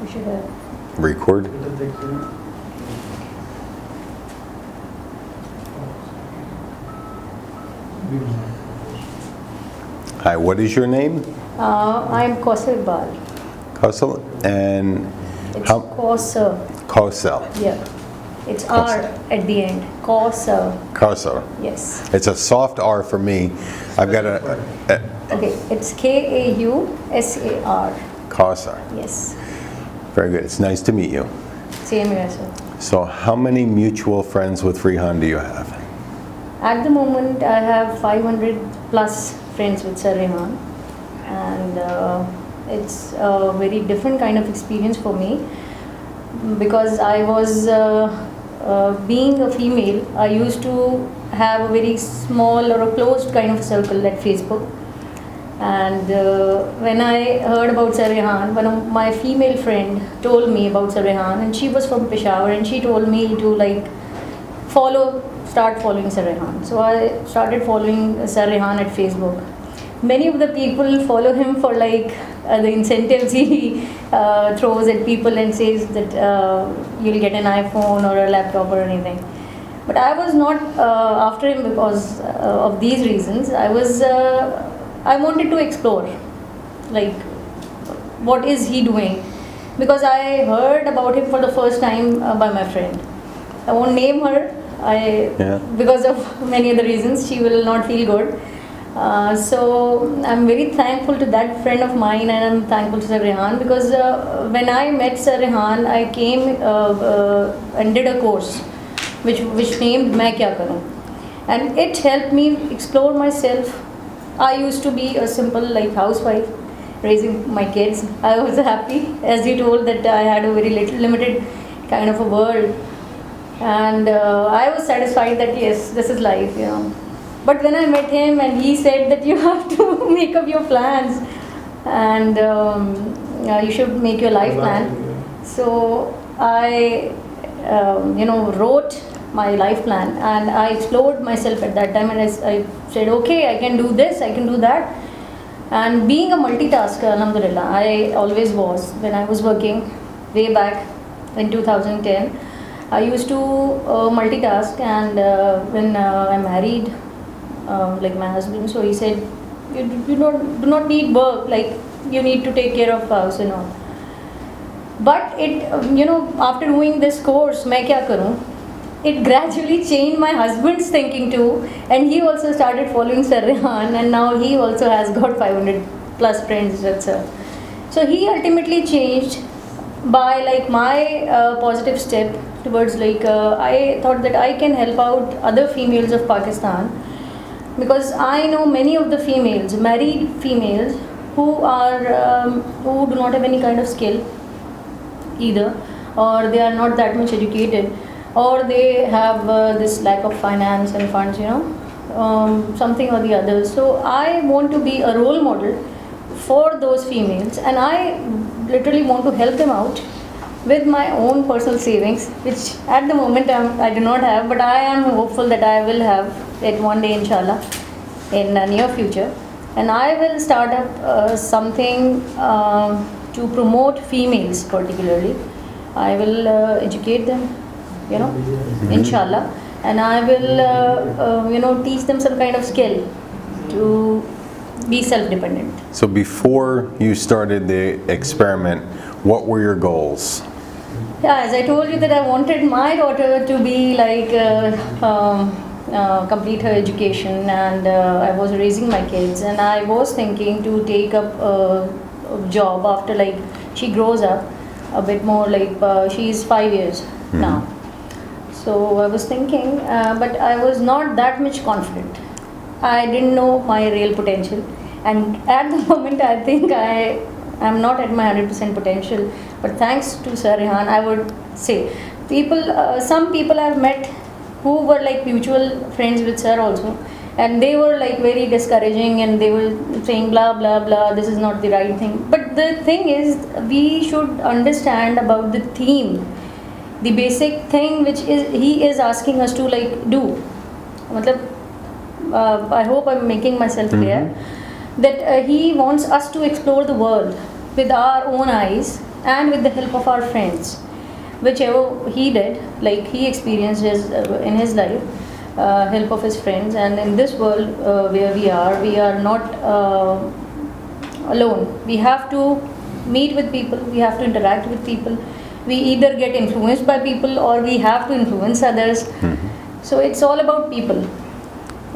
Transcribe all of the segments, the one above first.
You should have. Record. Hi, what is your name? I'm Kausar Bal. Kausal. And It's how? Kausar. Kausal. Yeah. It's R at the end. Kausar. Kausal. Yes. It's a soft R for me. I've got a Okay. It's Kausar. Kausar. Yes. Very good. It's nice to meet you. Same here, sir. So how many mutual friends with Rehan do you have? At the moment, I have 500 plus friends with Serena, and it's a very different kind of experience for me because I was being a female. I used to have a very small or a closed kind of circle at Facebook, and when I heard about Serena, one of my female friend told me about Serena, and she was from Peshawar, and she told me to like start following Serena. So I started following Serena at Facebook. Many of the people follow him for like the incentives he throws at people and says that you'll get an iPhone or a laptop or anything. But I was not after him because of these reasons. I wanted to explore, like, what is he doing? Because I heard about him for the first time by my friend. I won't name her. Because of many other reasons, she will not feel good. So I'm very thankful to that friend of mine, and I'm thankful to Sir Rehan because when I met Sir Rehan, I came and did a course which named Main Kya Karoon, and it helped me explore myself. I used to be a simple like housewife raising my kids. I was happy, as you told, that I had a very limited kind of a world. And I was satisfied that yes, this is life, you know. But when I met him and he said that you have to make up your plans and you should make your life plan. So I, wrote my life plan and I explored myself at that time, and I said, okay, I can do this, I can do that. And being a multitasker, alhamdulillah, I always was. When I was working way back in 2010, I used to multitask, and when I married like my husband, so he said, you do not need work, like you need to take care of house and all. But it, after doing this course, Main Kya Karoon, it gradually changed my husband's thinking too, and he also started following Sir Rehan, and now he also has got 500 plus friends with Sir. So he ultimately changed by like my positive step towards like I thought that I can help out other females of Pakistan, because I know many of the females, married females, who do not have any kind of skill either, or they are not that much educated, or they have this lack of finance and funds, something or the other. So I want to be a role model for those females, and I literally want to help them out with my own personal savings, which at the moment I do not have, but I am hopeful that I will have it one day, inshallah, in the near future. And I will start up something to promote females particularly. I will educate them, inshallah, and I will, teach them some kind of skill to be self-dependent. So before you started the experiment, what were your goals? Yeah, as I told you that I wanted my daughter to be like complete her education, and I was raising my kids, and I was thinking to take up a job after like she grows up a bit more, like she is 5 years now. So I was thinking, but I was not that much confident. I didn't know my real potential, and at the moment I think I'm not at my 100% potential. But thanks to Sir Rehan, I would say, some people I've met who were like mutual friends with Sir also, and they were like very discouraging, and they were saying blah blah blah, this is not the right thing. But the thing is, we should understand about the theme, the basic thing which is he is asking us to like do. I hope I'm making myself clear, that he wants us to explore the world with our own eyes, and with the help of our friends, whichever he did, like he experienced in his life, help of his friends. And in this world where we are not alone. We have to meet with people, we have to interact with people. We either get influenced by people or we have to influence others. So it's all about people,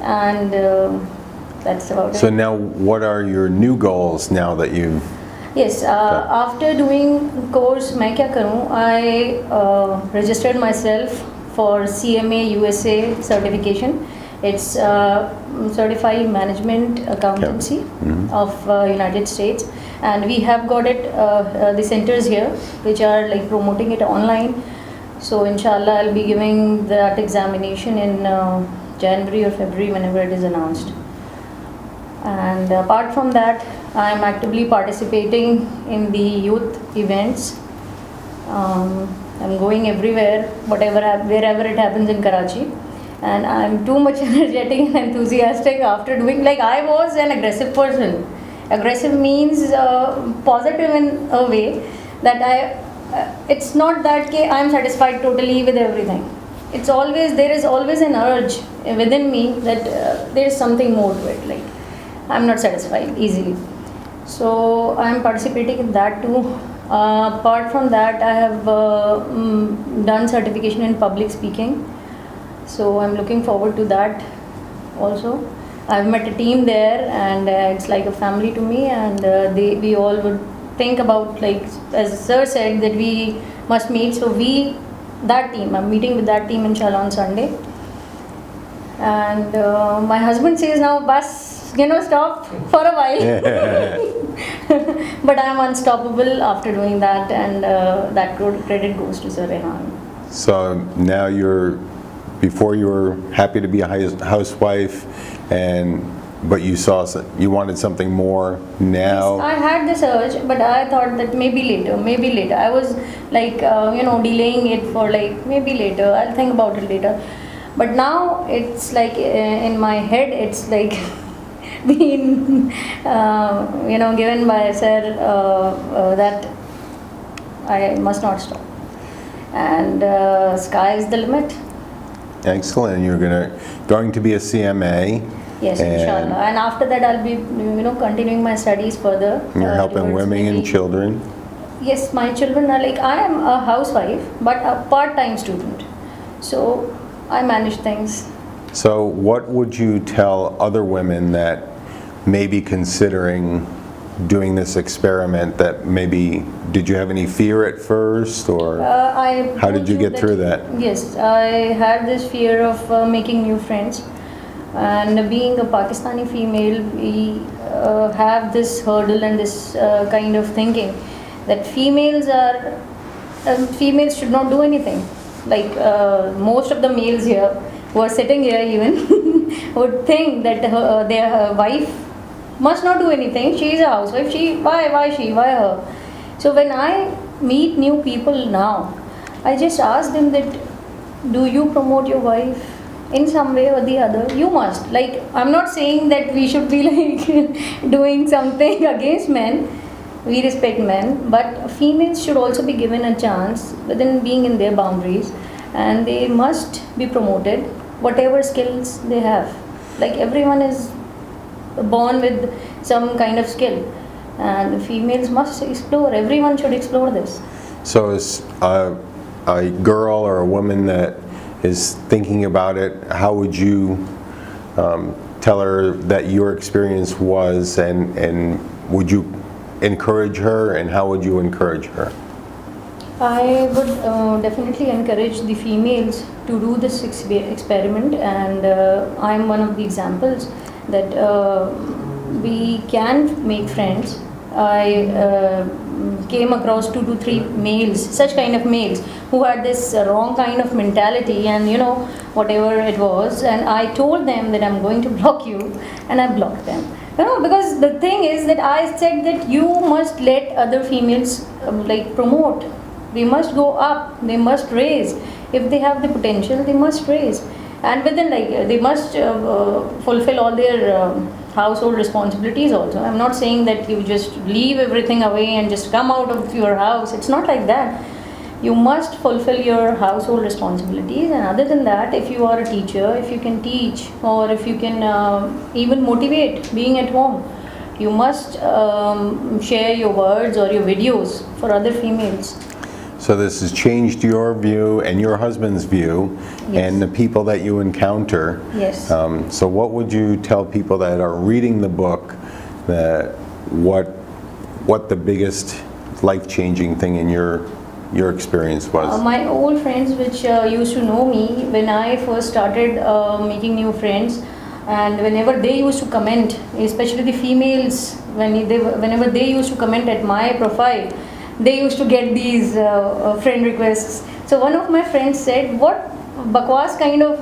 and that's about it. So now, what are your new goals now that you've? Yes, after doing course मैं क्या करूँ, I registered myself for CMA USA certification. It's certified management accountancy of United States, and we have got it the centers here which are like promoting it online. So inshallah I'll be giving that examination in January or February whenever it is announced. And apart from that, I am actively participating in the youth events. I'm going everywhere, wherever it happens in Karachi, and I'm too much energetic and enthusiastic after doing. Like, I was an aggressive person. Aggressive means positive in a way that it's not that I'm satisfied totally with everything. There is always an urge within me that there is something more to it. Like, I'm not satisfied easily. So I'm participating in that too. Apart from that, I have done certification in public speaking. So I'm looking forward to that also. I've met a team there, and it's like a family to me, and we all would think about, like as sir said, that we must meet. So I'm meeting with that team inshallah on Sunday. And my husband says now, bas, stop for a while. But I'm unstoppable after doing that, and that credit goes to Serena. So now before you were happy to be a housewife, but you wanted something more now. Yes, I had this urge, but I thought that maybe later. I was like, delaying it for like maybe later. I'll think about it later. But now it's like in my head, it's like been given by sir that I must not stop, and sky is the limit. Excellent. You're going to be a CMA. Yes, inshallah. And after that, I'll be continuing my studies further. You're helping women and children. Yes, my children are like, I am a housewife but a part-time student, so I manage things. So what would you tell other women that may be considering doing this experiment, that maybe, did you have any fear at first, or how did you get through that? Yes, I had this fear of making new friends, and being a Pakistani female, we have this hurdle and this kind of thinking that females should not do anything. Like most of the males here who are sitting here even would think that their wife must not do anything. She is a housewife. Why her? So when I meet new people now, I just ask them that, do you promote your wife in some way or the other? You must. Like, I'm not saying that we should be like doing something against men. We respect men, but females should also be given a chance within being in their boundaries, and they must be promoted whatever skills they have. Like, everyone is born with some kind of skill, and the females must explore. Everyone should explore this. So as a girl or a woman that is thinking about it, how would you tell her that your experience was, and would you encourage her, and how would you encourage her? I would definitely encourage the females to do this experiment, and I'm one of the examples that we can make friends. I came across 2 to 3 males, such kind of males, who had this wrong kind of mentality, and whatever it was, and I told them that I'm going to block you, and I blocked them. Because the thing is that I said that you must let other females promote. They must go up, they must raise. If they have the potential, they must raise. And within they must fulfill all their household responsibilities also. I'm not saying that you just leave everything away and just come out of your house. It's not like that. You must fulfill your household responsibilities, and other than that, if you are a teacher, if you can teach, or if you can even motivate being at home, you must share your words or your videos for other females. So this has changed your view and your husband's view, Yes. and the people that you encounter. Yes. So what would you tell people that are reading the book, that what the biggest life-changing thing in your experience was? My old friends which used to know me when I first started making new friends, and whenever they used to comment, especially the females, whenever they used to comment at my profile, they used to get these friend requests. So one of my friends said, "What bakwas kind of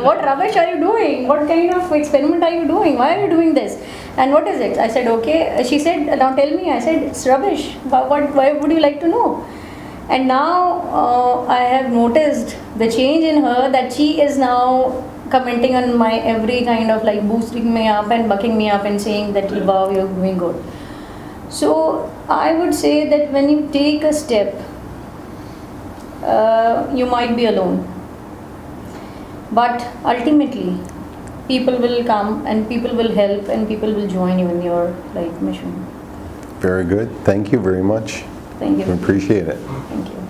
what rubbish are you doing? What kind of experiment are you doing? Why are you doing this? And what is it?" I said, "Okay." She said, "Now tell me." I said, "It's rubbish. Why would you like to know?" And now I have noticed the change in her, that she is now commenting on my every kind of boosting me up and bucking me up and saying that, "Wow, you're doing good." So I would say that when you take a step, you might be alone, but ultimately people will come and people will help and people will join you in your mission. Very good. Thank you very much. Thank We you. appreciate it. Thank you.